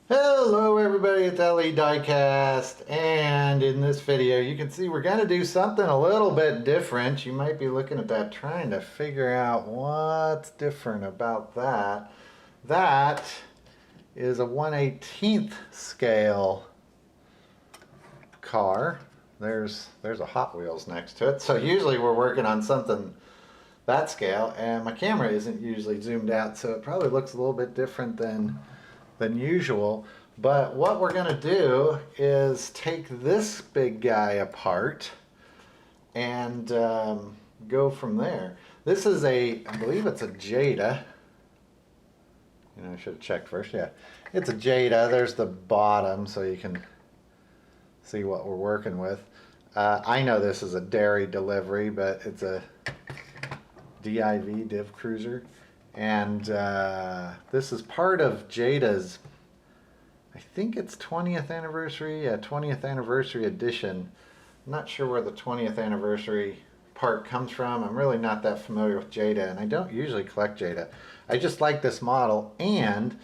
Hello everybody, it's Jada Diecast, and in this video you can see we're going to do something a little bit different. You might be looking at that trying to figure out what's different about that. That is a 1/18th scale car. There's a Hot Wheels next to it, so usually we're working on something that scale, and my camera isn't usually zoomed out, so it probably looks a little bit different than usual. But what we're going to do is take this big guy apart and go from there. This is I believe it's a Jada. I should have checked first. Yeah, it's a Jada. There's the bottom so you can see what we're working with. I know this is a dairy delivery, but it's a div cruiser. And this is part of Jada's, I think it's 20th anniversary, 20th anniversary edition. I'm not sure where the 20th anniversary part comes from. I'm really not that familiar with Jada, and I don't usually collect Jada. I just like this model, and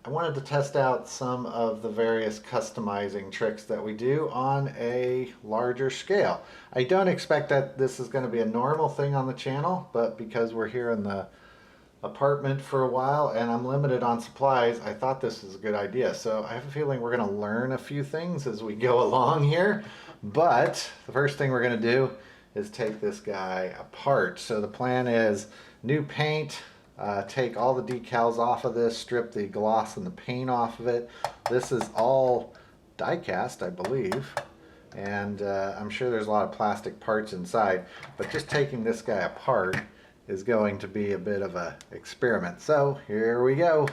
I wanted to test out some of the various customizing tricks that we do on a larger scale. I don't expect that this is going to be a normal thing on the channel, but because we're here in the apartment for a while and I'm limited on supplies, I thought this was a good idea. So I have a feeling we're going to learn a few things as we go along here, but the first thing we're going to do is take this guy apart. So the plan is new paint, take all the decals off of this, strip the gloss and the paint off of it. This is all die cast, I believe, and I'm sure there's a lot of plastic parts inside, but just taking this guy apart is going to be a bit of an experiment. So here we go.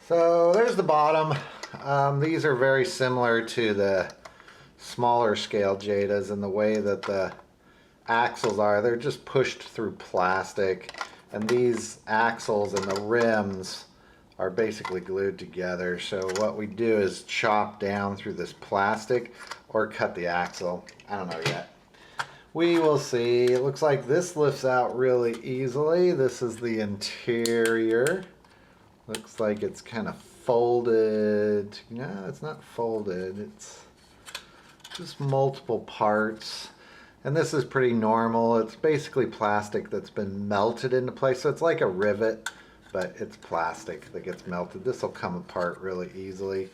So there's the bottom. These are very similar to the smaller scale Jadas in the way that the axles are. They're just pushed through plastic, and these axles and the rims are basically glued together. So what we do is chop down through this plastic or cut the axle. I don't know yet. We will see. It looks like this lifts out really easily. This is the interior. Looks like it's kind of folded. No, it's not folded. It's just multiple parts. And this is pretty normal. It's basically plastic that's been melted into place. So it's like a rivet, but it's plastic that gets melted. This will come apart really easily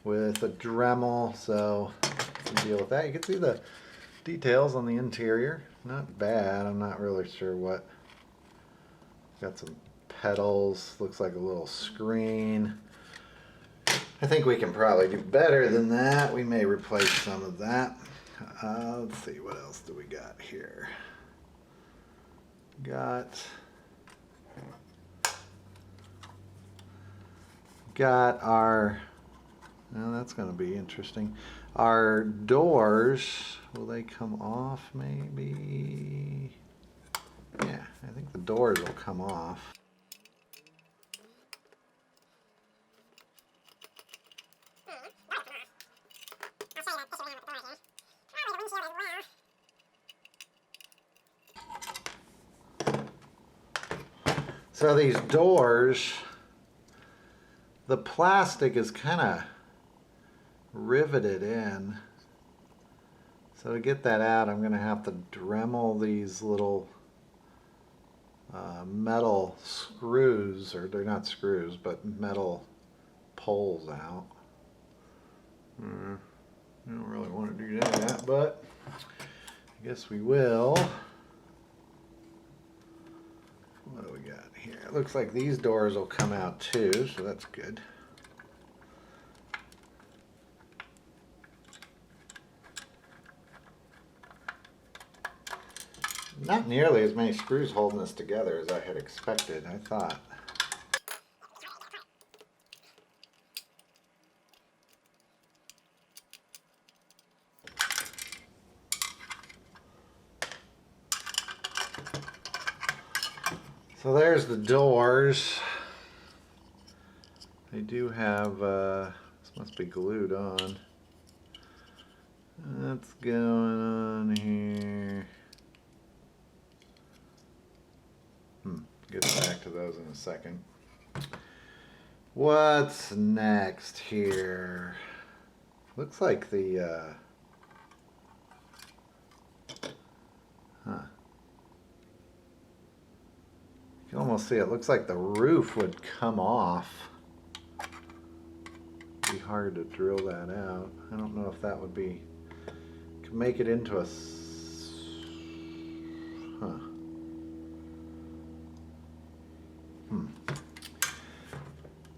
with a Dremel. So you can deal with that. You can see the details on the interior. Not bad. I'm not really sure what. Got some pedals, looks like a little screen. I think we can probably do better than that. We may replace some of that. Let's see, what else do we got here? Got our, now that's going to be interesting. Our doors, will they come off maybe? Yeah, I think the doors will come off. So these doors, the plastic is kind of riveted in. So to get that out, I'm going to have to Dremel these little metal screws, or they're not screws, but metal poles out. I don't really want to do that, but I guess we will. What do we got here? It looks like these doors will come out too, so that's good. Not nearly as many screws holding this together as I had expected, I thought. So there's the doors. They do have, this must be glued on. What's going on here? Get back to those in a second. What's next here? Looks like the, You can almost see it. Looks like the roof would come off. Be hard to drill that out. I don't know if that would be, could make it into a,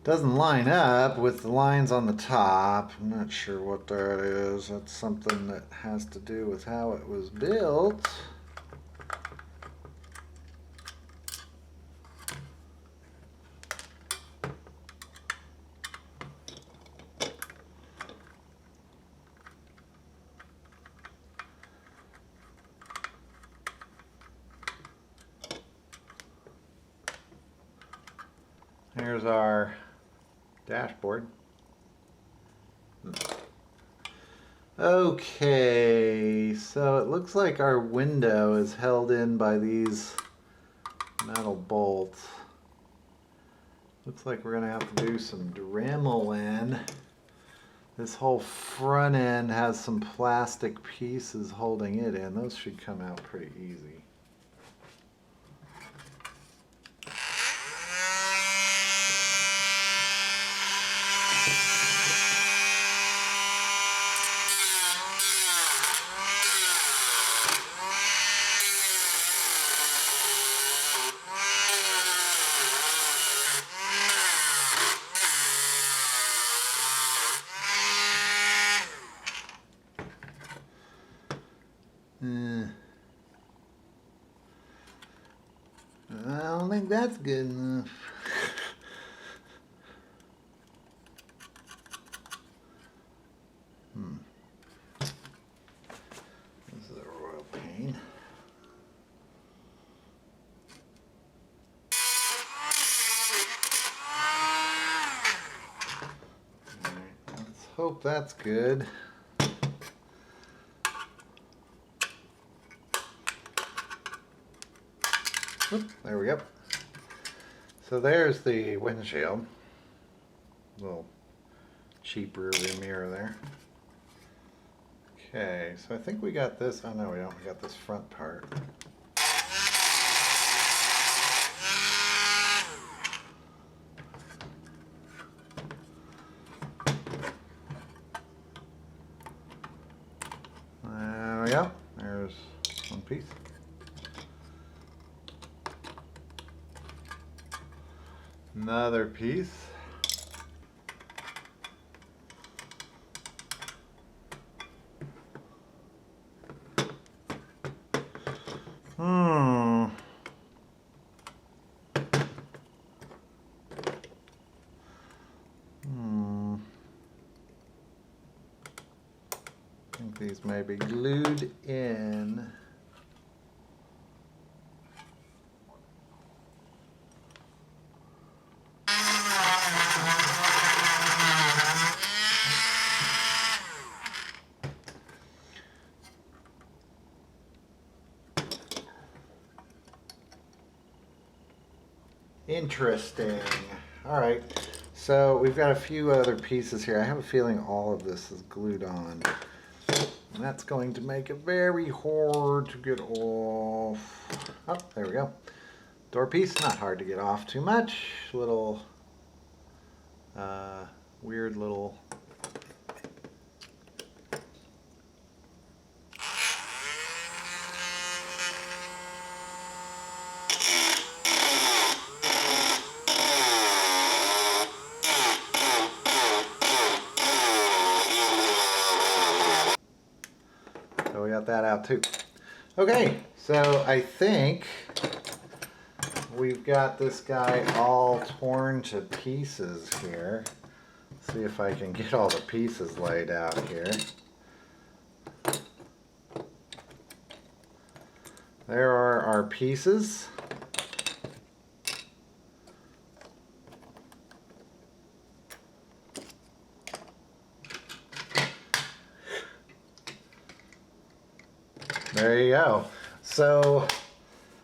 Doesn't line up with the lines on the top. I'm not sure what that is. That's something that has to do with how it was built. Here's our dashboard. Okay, so it looks like our window is held in by these metal bolts. Looks like we're gonna have to do some Dremeling. This whole front end has some plastic pieces holding it in. Those should come out pretty easy. I don't think that's good enough. This is a royal pain. All right, let's hope that's good. Oop, there we go. So there's the windshield. Little cheap rear view mirror there. Okay, so I think we got this. Oh no, we don't. We got this front part. There we go. There's one piece. Another piece. I think these may be glued in. Interesting. All right, so we've got a few other pieces here. I have a feeling all of this is glued on. And that's going to make it very hard to get off. Oh, there we go. door piece, not hard to get off too much. Little weird little so we got that out too. Okay, so I think we've got this guy all torn to pieces here. See if I can get all the pieces laid out here. There are our pieces. There you go. So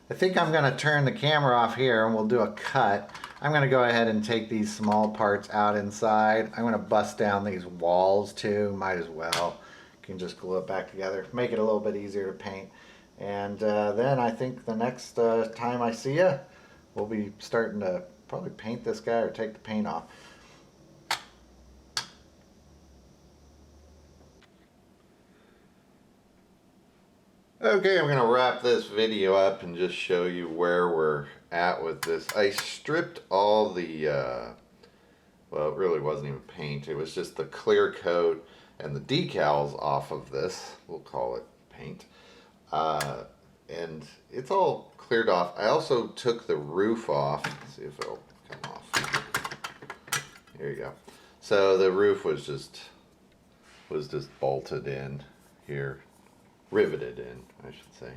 I think I'm going to turn the camera off here and we'll do a cut. I'm going to go ahead and take these small parts out inside. I'm going to bust down these walls too. Might as well. You can just glue it back together. Make it a little bit easier to paint. And then I think the next time I see you, we'll be starting to probably paint this guy or take the paint off. Okay, I'm going to wrap this video up and just show you where we're at with this. I stripped all the, well, it really wasn't even paint. It was just the clear coat and the decals off of this. We'll call it paint. And it's all cleared off. I also took the roof off. Let's see if it'll come off. Here you go. So the roof was just bolted in here. Riveted in, I should say.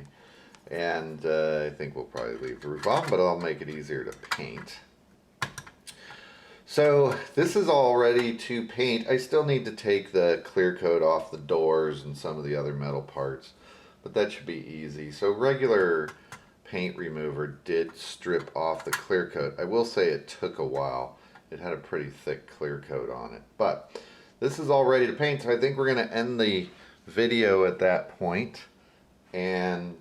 And I think we'll probably leave the roof on, but I'll make it easier to paint. So this is all ready to paint. I still need to take the clear coat off the doors and some of the other metal parts, but that should be easy. So regular paint remover did strip off the clear coat. I will say it took a while. It had a pretty thick clear coat on it, but this is all ready to paint. So I think we're going to end the video at that point, and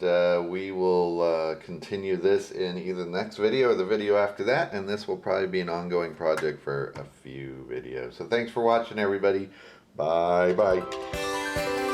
we will continue this in either the next video or the video after that, and this will probably be an ongoing project for a few videos. So thanks for watching, everybody. Bye bye.